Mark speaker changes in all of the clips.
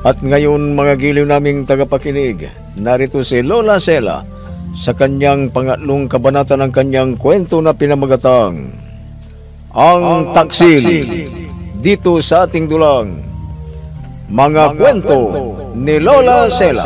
Speaker 1: At ngayon mga giliw naming tagapakinig, narito si Lola Sela sa kanyang pangatlong kabanata ng kanyang kwento na pinamagatang Ang Taksil, dito sa ating dulang Mga Kwento ni Lola Sela.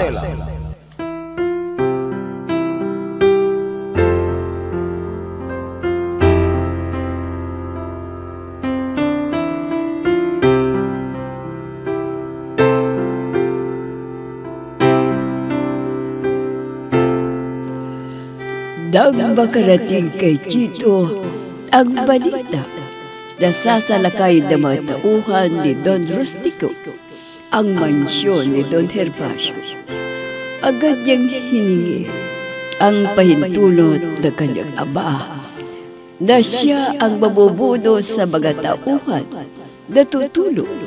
Speaker 2: Nang makarating kay Chito ang balita na sasalakay ng mga tauhan ni Don Rustico ang mansyon ni Don Gervasio, agad niyang hiningi ang pahintulot ng kanyang ama na siya ang mabubuno sa mga tauhan na tutulong.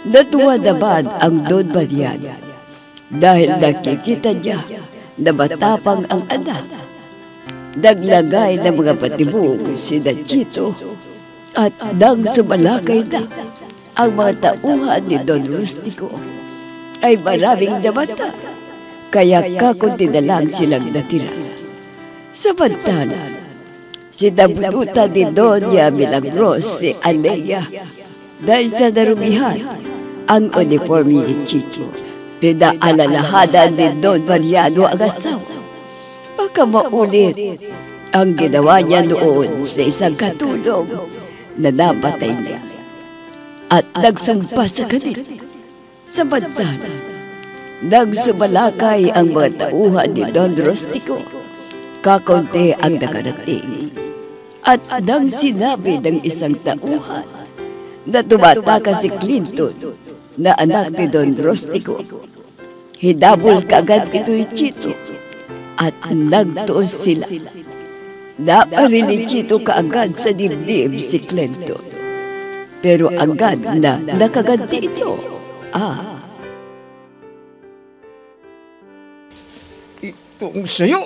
Speaker 2: Natuwa naman ang Don Mariano dahil nakikita niya na matapang ang anak. Naglagay ng mga patibong si Chito at nang sumalakay na ang mga tauhan ni Don Rustico ay maraming namata, kaya kakunti na lang silang natira. Samantala, sinabunutan ni Doña Milagros si Alea dahil sa narumihan ang uniforme ni Chito. Pinaalalahanan ni Don Mariano ang asawa. Baka maulit ang ginawa niya noon sa isang katulong na nabatay niya at nagsumpa sa kanila. Samantala, nang sumalakay ang mga tauhan ni Don Rustico, kakunti ang nakarating. At nang sinabi ng isang tauhan na tumataka si Clinton na anak ni Don Rustico, hidabol kaagad ito'y Chito at nagtuos sila. Naparil ni Chito kaagad sa dibdib si Clinton, pero agad na nakaganti ito.
Speaker 1: Itong sayo!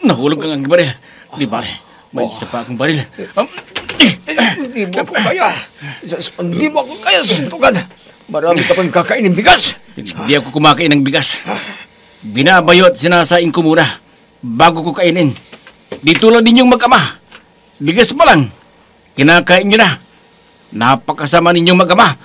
Speaker 3: Nahulog kang ang baril. Di ba? May isa pa akong baril.
Speaker 1: Hindi mo ako kaya. Hindi mo ako kaya suntukan. Marami ka pang kakainin bigas.
Speaker 3: Hindi ako kumakain ng bigas. Binabayo at sinasaing ko muna bago ko kainin. Di tulad ninyong mag-ama. Bigas pa lang, kinakain nyo na. Napakasama ninyong mag-ama.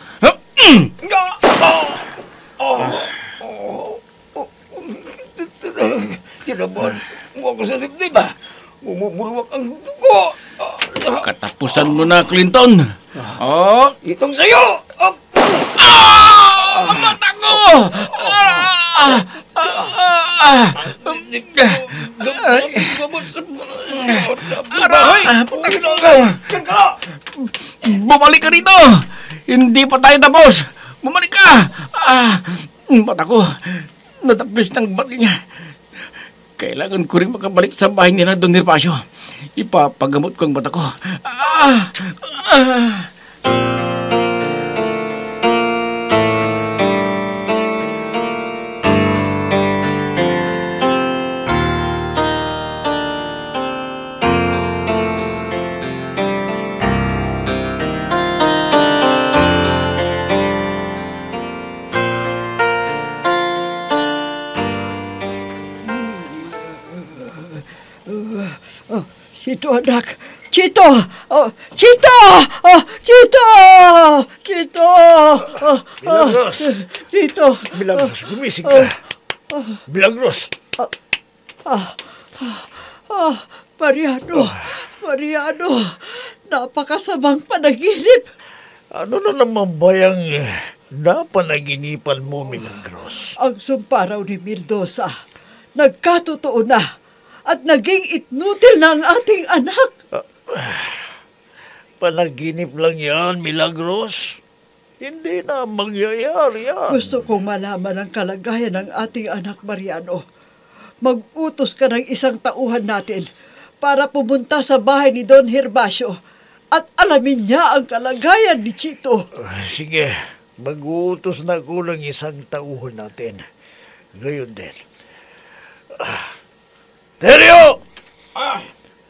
Speaker 1: Tinabon mo ako sa dibdib ba? Mumumuruwak ang dugo.
Speaker 3: Katapusan mo na, Clinton.
Speaker 1: Itong sayo!
Speaker 3: Mata ko! Bumalik ka dito! Hindi pa tayo tapos! Bumalik ka! Mata ko, natapis ng batil niya. Kailangan ko rin makabalik sa bahay nila Don Gervasio. Ipapagamot ko ang mata ko.
Speaker 2: Chito, anak! Chito! Chito! Chito! Chito!
Speaker 1: Milagros!
Speaker 2: Chito!
Speaker 1: Milagros, gumising ka. Milagros!
Speaker 2: Mariano! Mariano! Napakasamang panaginip!
Speaker 1: Ano na naman ba yung napanaginipan mo, Milagros?
Speaker 2: Ang sumpa raw ni Mendoza, nagkatotoo na at naging itnutil na ang ating anak.
Speaker 1: Panaginip lang yan, Milagros. Hindi na mangyayari yan.
Speaker 2: Gusto kong malaman ang kalagayan ng ating anak, Mariano. Mag-utos ka ng isang tauhan natin para pumunta sa bahay ni Don Gervasio at alamin niya ang kalagayan ni Chito.
Speaker 1: Sige, mag-uutos na ko ng isang tauhan natin. Gayon din. Teryo!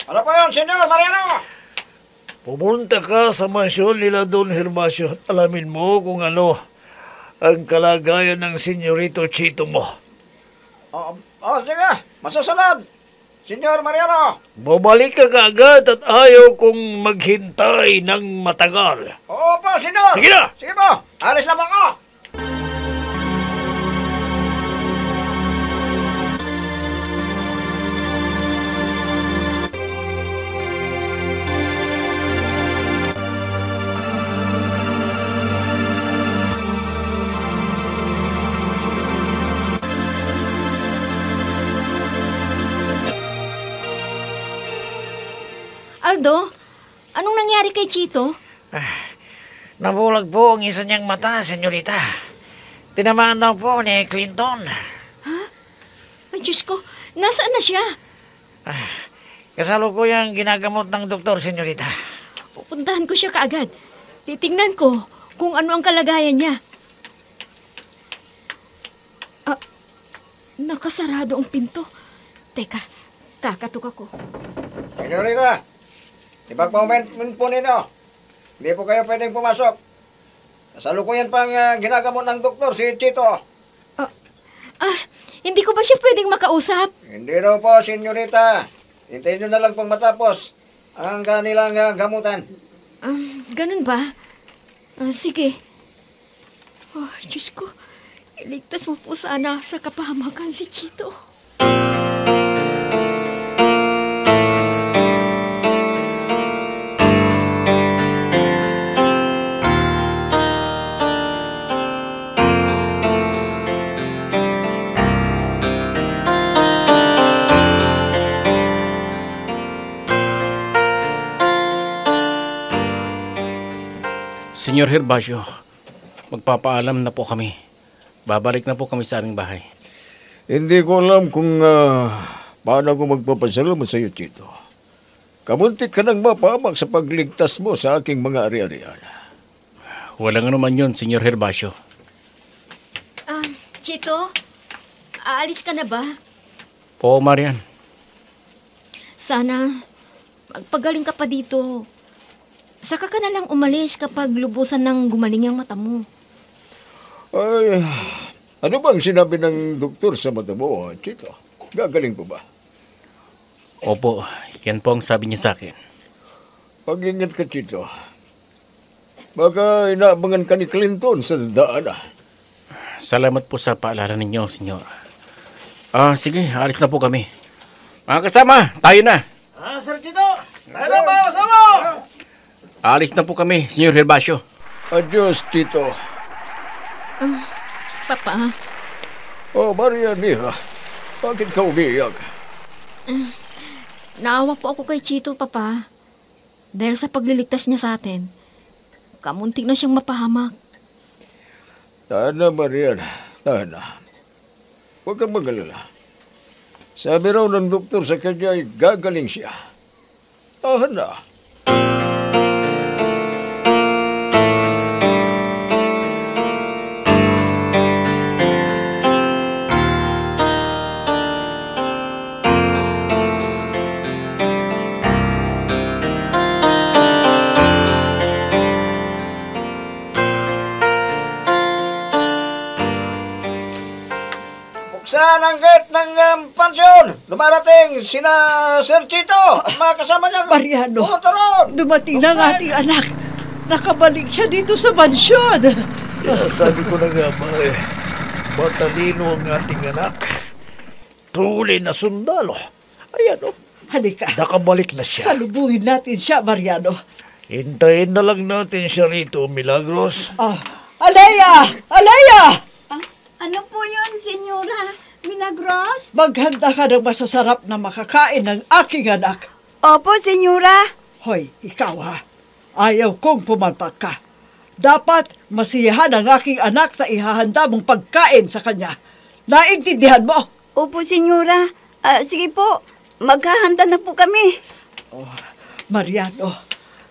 Speaker 4: Ano pa yun, Senyor Mariano? Pumunta ka sa mansyon nila Don Hermasio at alamin mo kung ano ang kalagayan ng senyorito Chito mo.
Speaker 1: Sige. Masusunod. Senyor Mariano.
Speaker 4: Babalik ka kaagad at ayaw kong maghintay ng matagal.
Speaker 1: Opo, senyor.
Speaker 4: Sige na!
Speaker 1: Sige po. Alis na po ako.
Speaker 5: Aldo, anong nangyari kay Chito?
Speaker 4: Nabulag po ang isa niyang mata, senyorita. Tinamaan daw po ni Clinton.
Speaker 5: Ay, Diyos ko, nasaan na siya?
Speaker 4: Kasalukuyang ginagamot ng doktor, senyorita.
Speaker 5: Pupuntahan ko siya kaagad. Titingnan ko kung ano ang kalagayan niya. Nakasarado ang pinto. Teka, kakatok ako.
Speaker 1: Senyorita, ipagpaument po ninyo. Hindi po kayo pwedeng pumasok. Kasalukuyan pang ginagamot ng doktor si Chito.
Speaker 5: Hindi ko ba siya pwedeng makausap?
Speaker 1: Hindi raw po, senyorita. Hintayin nyo na lang pang matapos ang kanilang gamutan.
Speaker 5: Ganun ba? Sige. Oh, Diyos ko. Iligtas mo po sana sa kapahamakan si Chito.
Speaker 3: Senyor Herbacio, magpapaalam na po kami. Babalik na po kami sa aming bahay.
Speaker 1: Hindi ko alam kung paano ko magpapasalamat sa iyo, Chito. Kamuntik ka nang mapahamak sa pagligtas mo sa aking mga ari-arian.
Speaker 3: Walang anuman yun, Senyor Herbacio.
Speaker 5: Chito, aalis ka na ba?
Speaker 3: Oo, Marian.
Speaker 5: Sana magpagaling ka pa dito. Saka ka na lang umalis kapag lubusan ng gumaling ang mata mo.
Speaker 1: Ay, ano bang sinabi ng doktor sa mata mo, Chito? Gagaling po ba?
Speaker 3: Opo, yan po ang sabi niya sa akin.
Speaker 1: Pag-ingat ka, Chito. Baka inaabangan ka ni Clinton sa daan.
Speaker 3: Salamat po sa paalala ninyo, Senyor. Sige, alis na po kami. Mga kasama, tayo na.
Speaker 4: Sir Chito! Tayo na ba, kasama!
Speaker 3: Alis na po kami, Senyor Herbacio.
Speaker 1: Adios, Chito.
Speaker 5: Papa,
Speaker 1: Oh, Maria Mija, bakit ka umiiyak?
Speaker 5: naawa po ako kay Chito, Papa. Dahil sa pagliligtas niya sa atin, kamuntik na siyang mapahamak.
Speaker 1: Tahan na, Marian. Tahan na. Huwag kang mag-alala. Sabi raw ng doktor sa kanya ay gagaling siya. Tahan na. Saan ang gate ng pansyon? Dumarating sina Sir Chito at mga kasama niya.
Speaker 6: Mariano,
Speaker 1: Pumunta ron.
Speaker 6: dumating na ang ating anak. Nakabalik siya dito sa mansyon.
Speaker 4: Sabi ko na nga ba matalino ang ating anak. Tuloy na sundalo. Ayan
Speaker 6: Halika,
Speaker 4: nakabalik na siya.
Speaker 6: salubungin natin siya, Mariano.
Speaker 4: Hintayin na lang natin siya rito, Milagros.
Speaker 6: Alea! Alea!
Speaker 2: Ano po yun, Senyora Milagros?
Speaker 6: Maghanda ka ng masasarap na makakain ng aking anak.
Speaker 2: Opo, Senyora.
Speaker 6: Hoy, ikaw ha. Ayaw kong pumalpak ka. Dapat masiyahan ang aking anak sa ihahanda mong pagkain sa kanya. Naintindihan mo?
Speaker 2: Opo, Senyora. Sige po, maghahanda na po kami.
Speaker 6: Mariano,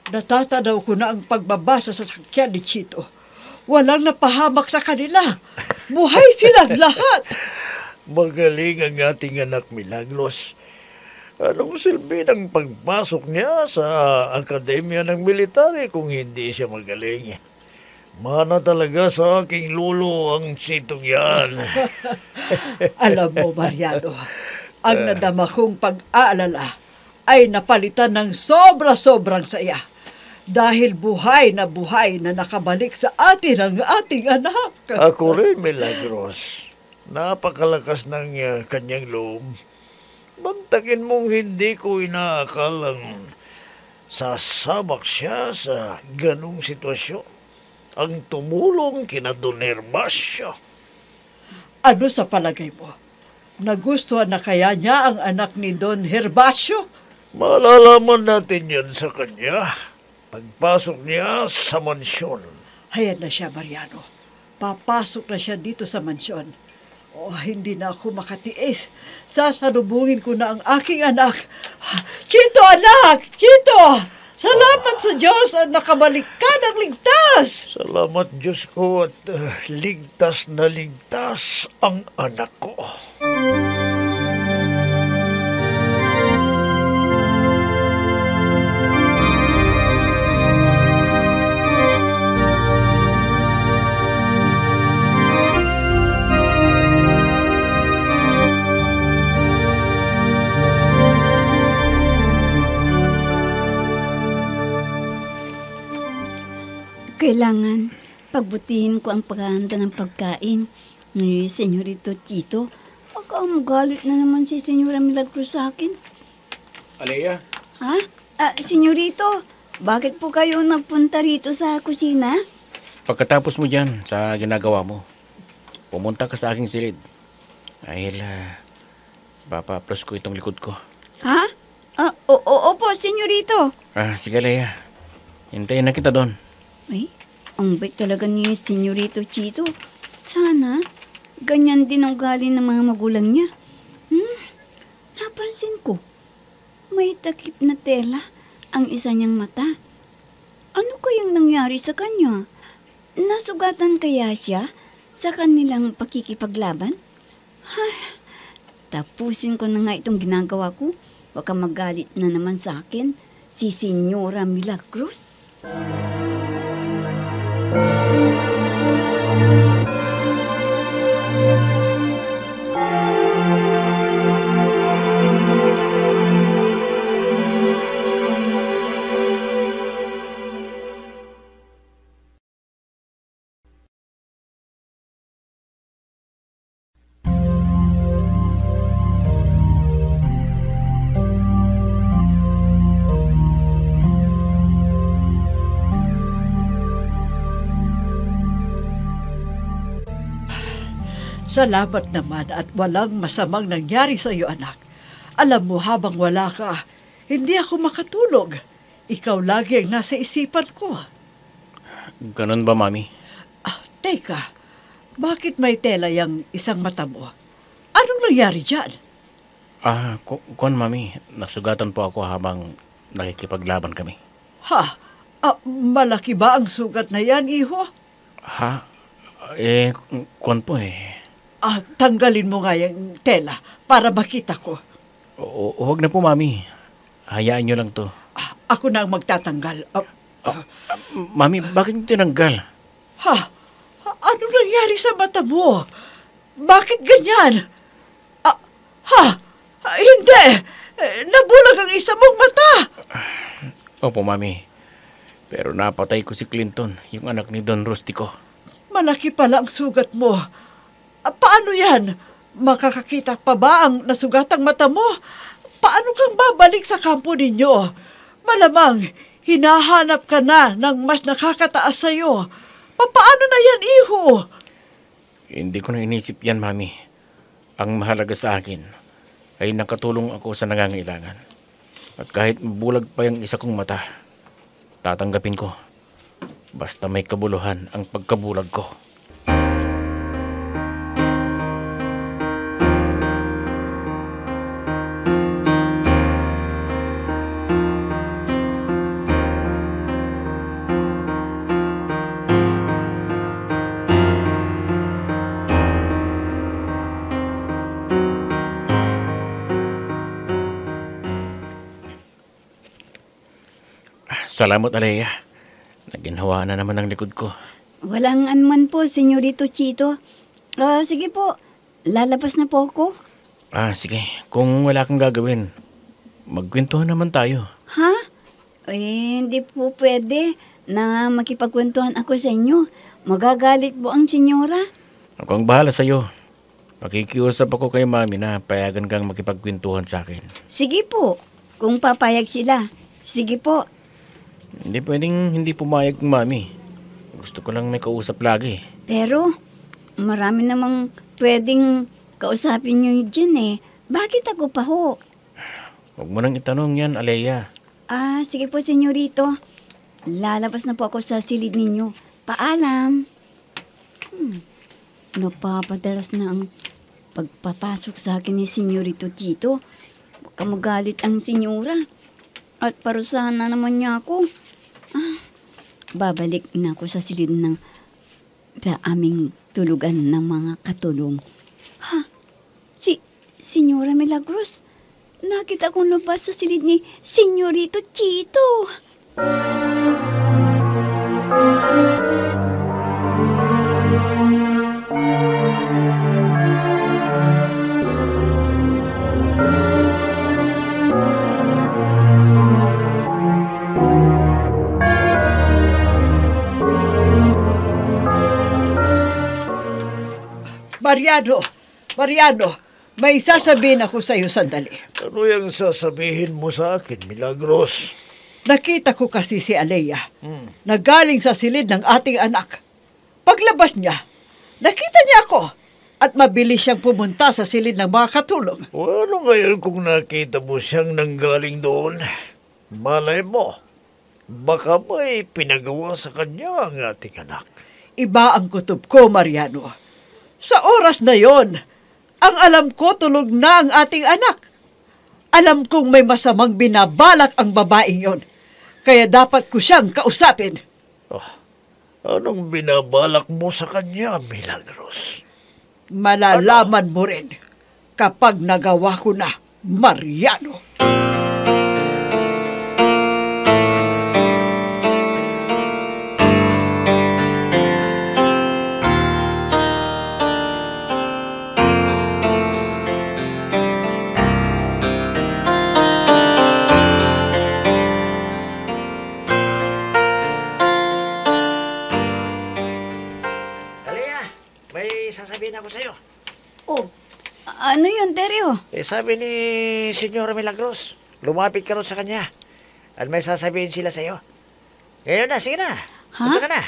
Speaker 6: natatanaw ko na ang pagbabasa sa sakyan ni Chito. Walang napahamak sa kanila. Buhay silang lahat.
Speaker 4: Magaling ang ating anak, Milagros. Anong silbi ng pagpasok niya sa akademya ng military kung hindi siya magaling? Mana talaga sa aking lolo ang sitong yan.
Speaker 6: Alam mo, Mariano, ang nadama kong pag-aalala ay napalitan ng sobra-sobrang saya dahil buhay na nakabalik sa atin ang ating anak.
Speaker 4: Ako rin, Milagros. Napakalakas ng kanyang loob. Bantagin mong hindi ko inaakalang sasabak siya sa ganong sitwasyon. Ang tumulong kina Don Herbacio.
Speaker 6: Ano sa palagay mo? Nagustuhan na kaya niya ang anak ni Don Herbacio?
Speaker 4: Malalaman natin yan sa kanya. Pagpasok niya sa mansyon.
Speaker 6: Hayan na siya, Mariano. Papasok na siya dito sa mansyon. Oh, hindi na ako makatiis. Sasalubungin ko na ang aking anak. Chito, anak! Chito! Salamat sa Diyos at nakabalik ka ng ligtas!
Speaker 4: Salamat Diyos ko at ligtas na ligtas ang anak ko.
Speaker 2: Kailangan pagbutihin ko ang paghahanda ng pagkain ni Senyorito Chito. Baka magalit na naman si Senyora Milagros sa akin.
Speaker 3: Alea,
Speaker 2: Ha? Senyorito, bakit po kayo nagpunta rito sa kusina?
Speaker 3: pagkatapos mo dyan sa ginagawa mo, pumunta ka sa aking silid. Dahil, papaplos ko itong likod ko.
Speaker 2: Ha? Opo, Senyorito.
Speaker 3: Sige, Alea. Hintayin na kita doon.
Speaker 2: Ay, ang bait talaga ni Senyorito Chito. Sana, ganyan din ang ugali ng mga magulang niya. Napansin ko, may takip na tela ang isa niyang mata. Ano kayang nangyari sa kanya? Nasugatan kaya siya sa kanilang pakikipaglaban? Ay, tapusin ko na nga itong ginagawa ko. Baka magalit na naman sa akin si Senyora Milagros.
Speaker 6: Salamat naman at walang masamang nangyari sa iyo, anak. Alam mo, habang wala ka, hindi ako makatulog. Ikaw lagi ang nasa isipan ko.
Speaker 3: Ganun ba, Mami?
Speaker 6: Teka, bakit may tela yung isang mata mo? Anong nangyari dyan?
Speaker 3: Kon, Mami. Nasugatan po ako habang nakikipaglaban kami.
Speaker 6: Ha? Malaki ba ang sugat na yan, iho?
Speaker 3: Kon po eh.
Speaker 6: Tanggalin mo nga yung tela para makita ko.
Speaker 3: Huwag na po, Mami. Hayaan nyo lang to.
Speaker 6: Ako na ang magtatanggal.
Speaker 3: Mami, bakit nyo tinanggal?
Speaker 6: Ano nangyari sa mata mo? Bakit ganyan? Hindi! Nabulag ang isa mong mata!
Speaker 3: Opo, Mami. Pero napatay ko si Clinton, yung anak ni Don Rustico.
Speaker 6: Malaki pala ang sugat mo. Paano yan? Makakakita pa ba ang nasugatang mata mo? Paano kang babalik sa kampo ninyo? Malamang, hinahanap ka na ng mas nakakataas sa'yo. Paano na yan, iho?
Speaker 3: Hindi ko na inisip yan, Mami. Ang mahalaga sa akin ay nakatulong ako sa nangangailangan. At kahit bulag pa yung isa kong mata, tatanggapin ko. Basta may kabuluhan ang pagkabulag ko. Salamat, Alea. Naginhawa na naman ang likod ko.
Speaker 2: Walang anuman po, Senyorito Chito. Sige po, lalabas na po ako.
Speaker 3: Sige. Kung wala kang gagawin, magkwentuhan naman tayo.
Speaker 2: Ha? Hindi po pwede na makipagkwentuhan ako sa inyo. Magagalit po ang senyora.
Speaker 3: Ako ang bahala sa'yo. Makikiusap ako kay Mami na payagan kang makipagkwentuhan sa akin.
Speaker 2: Sige po, kung papayag sila. Sige po.
Speaker 3: Hindi pwedeng hindi pumayag ng Mami. Gusto ko lang may kausap lagi.
Speaker 2: Pero, marami namang pwedeng kausapin nyo dyan eh. Bakit ako pa ho?
Speaker 3: Huwag mo nang itanong yan, Alea.
Speaker 2: Sige po, senyorito. Lalabas na po ako sa silid ninyo. Paalam. Napapadalas na ang pagpapasok sa akin ni Senyorito Chito. Baka magalit ang senyora. At parusahan na naman niya ako. Babalik na ako sa silid ng aming tulugan ng mga katulong. Senyora Milagros. Nakita kong lumabas sa silid ni Senyorito Chito.
Speaker 6: Mariano, may sasabihin ako sa iyo sandali.
Speaker 4: Ano yung sasabihin mo sa akin, Milagros?
Speaker 6: Nakita ko kasi si Alea na galing sa silid ng ating anak. Paglabas niya, nakita niya ako at mabilis siyang pumunta sa silid ng mga katulong.
Speaker 4: Ano ngayon kung nakita mo siyang nanggaling doon? Malay mo, baka may pinagawa sa kanya ang ating anak.
Speaker 6: Iba ang kutob ko, Mariano. Sa oras na yon, ang alam ko tulog na ang ating anak. Alam kong may masamang binabalak ang babaeng yon. Kaya dapat ko siyang kausapin.
Speaker 4: Anong binabalak mo sa kanya, Milagros?
Speaker 6: Malalaman mo rin kapag nagawa ko na, Mariano.
Speaker 4: Sasabihin ako sa'yo.
Speaker 2: Ano yun, Teryo?
Speaker 4: Sabi ni Senyora Milagros, lumapit ka ron sa kanya. At may sasabihin sila sa'yo. Ngayon na, sige na. Punta ka na.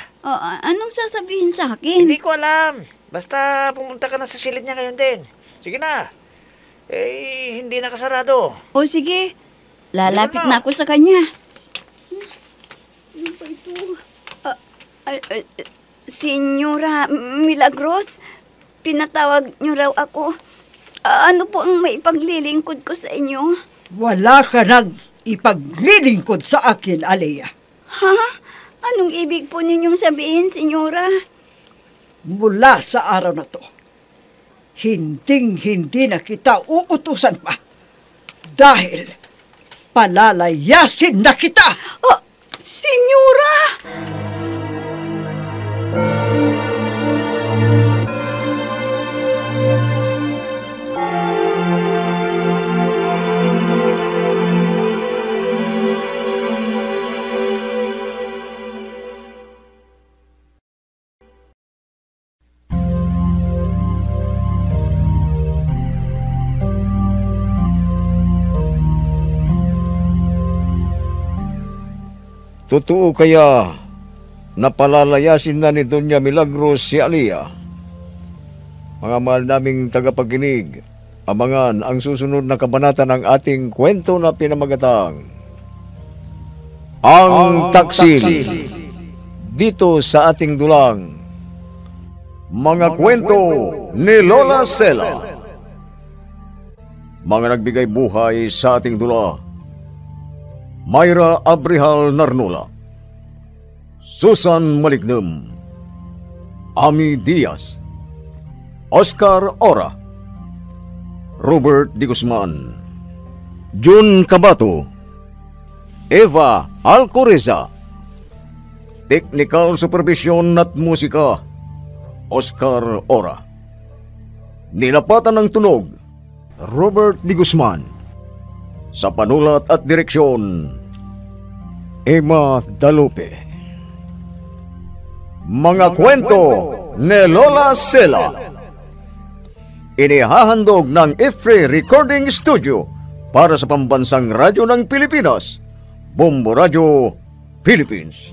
Speaker 2: Anong sasabihin sa akin?
Speaker 4: Hindi ko alam. Basta pumunta ka na sa silid niya ngayon din. Sige na. Hindi nakasarado.
Speaker 2: Sige. Lalapit na ako sa kanya. Ano ba ito? Senyora Milagros, pinatawag niyo raw ako. Ano po ang maipaglilingkod ko sa inyo?
Speaker 6: Wala ka nang ipaglilingkod sa akin, Alea.
Speaker 2: Anong ibig po ninyong sabihin, senyora?
Speaker 6: Mula sa araw na to, hinding-hindi na kita uutusan pa. Dahil palalayasin na kita!
Speaker 2: Senyora!
Speaker 1: Totoo kaya napalalayasin na ni Doña Milagros si Alea? Mga mahal naming tagapakinig, abangan ang susunod na kabanata ng ating kwento na pinamagatang Ang Taksil, dito sa ating dulang Mga Kwento ni Lola Sela. Mga nagbigay buhay sa ating dula: Myra Abrihal Narnula, Susan Malignem, Ami Diaz, Oscar Ora, Robert Di Guzman, Jun Cabato, Eva Alcoriza. Technical Supervision at Musika, Oscar Ora. Nilapatan ng tunog, Robert D. Guzman. Sa panulat at direksyon, Emma Dalupe. Mga kwento ni Lola Sela. Inihahandog ng IFRI Recording Studio para sa pambansang radyo ng Pilipinas, Bombo Radio, Philippines.